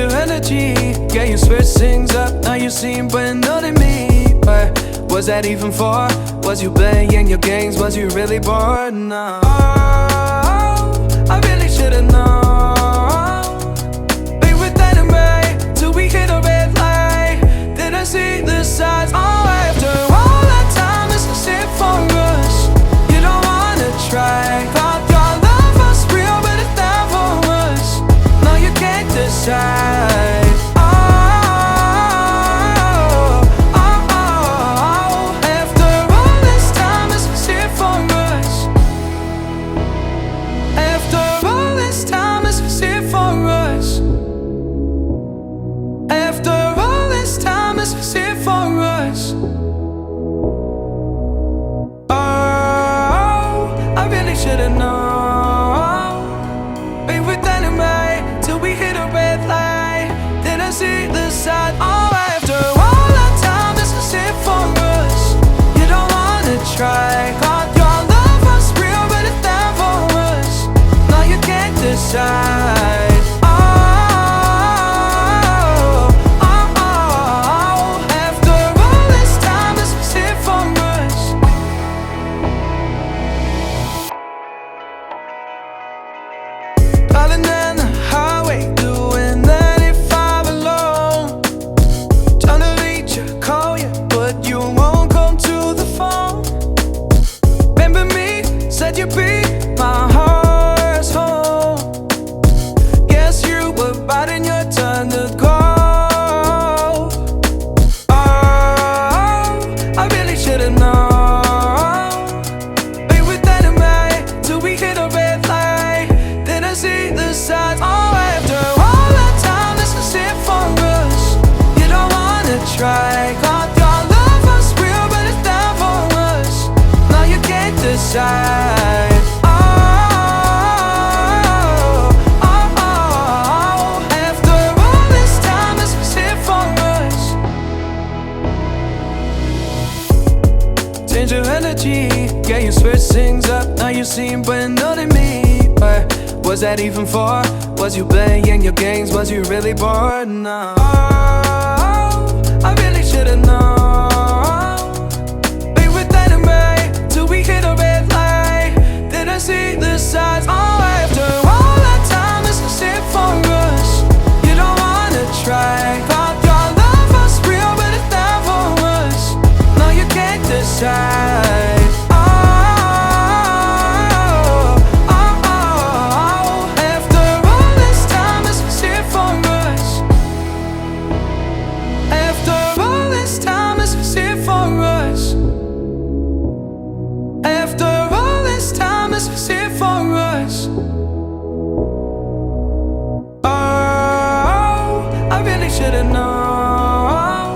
your energy, yeah, you switch things up. Now you seem brand new to me. But was that even for? Was you playing your games? Was you really bored? No, I really should've known. Be with that and right till we hit a red light. Did I see the signs? Oh, after all that time, it's just it for us. You don't wanna try. Thought your love was real, but it never was. No, you can't decide. Should've known. Be with that and right till we hit a red light. Then I see the side. Oh, after all that time, this is it for us. You don't wanna try. Thought your love was real, but it never was. No, you can't decide. Driving down the highway, doing 95 alone. Trying to reach you, call you, but you won't come to the phone. Remember me, said you'd be my heart's home. Guess you were biding your turn to go. Oh, I really should've known. Be with that and right till we hit a red light. Then I see the signs. Oh, after all that time, this is it for us. You don't wanna try. Thought your love was real, but it never was. No, you can't decide. After all this time, this is it for us. Change your energy, yeah, you switch things up. Now you seem brand new to me. But was that even for? Was you playing your games? Was you really bored? No, I really should've known. Be with that and right till we hit a red light. Then I see the signs. Oh, after all that time, this is it for us. You don't wanna try. Thought your love was real, but it never was. No, you can't decide. Should've known.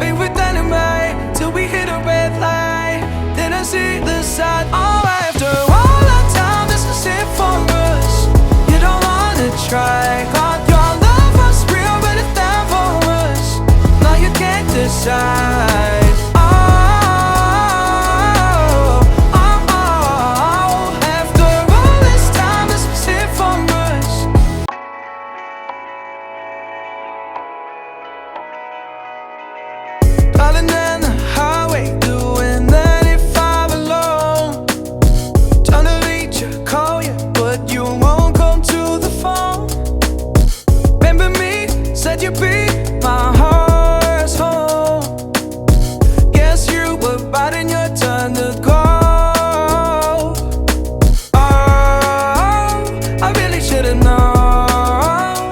Be with that and right till we hit a red light. Then I see the side. Oh, after all that time, this is it for us. You don't wanna try. Thought your love was real, but it never was. No, you can't decide. Driving down the highway, doing 95 alone. Trying to reach you, call you, but you won't come to the phone. Remember me, said you'd be my heart's home. Guess you were biding your turn to go. Oh, I really should've known.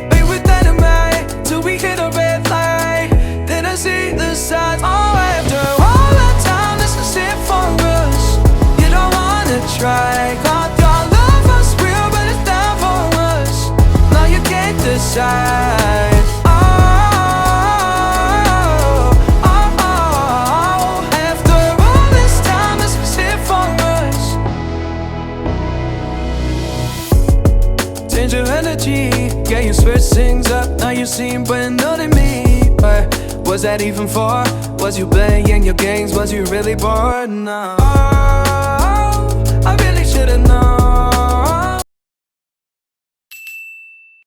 Be with that and right till we hit a red light. Then I see the signs. Oh, after all that time, this is it for us. You don't wanna try. Thought your love was real, but it never was. No, you can't decide. After all this time, this is it for us. Change your energy, yeah, you switch things up. Now you seem brand new to me. But was that even for? Was you playing your games? Was you really bored? No,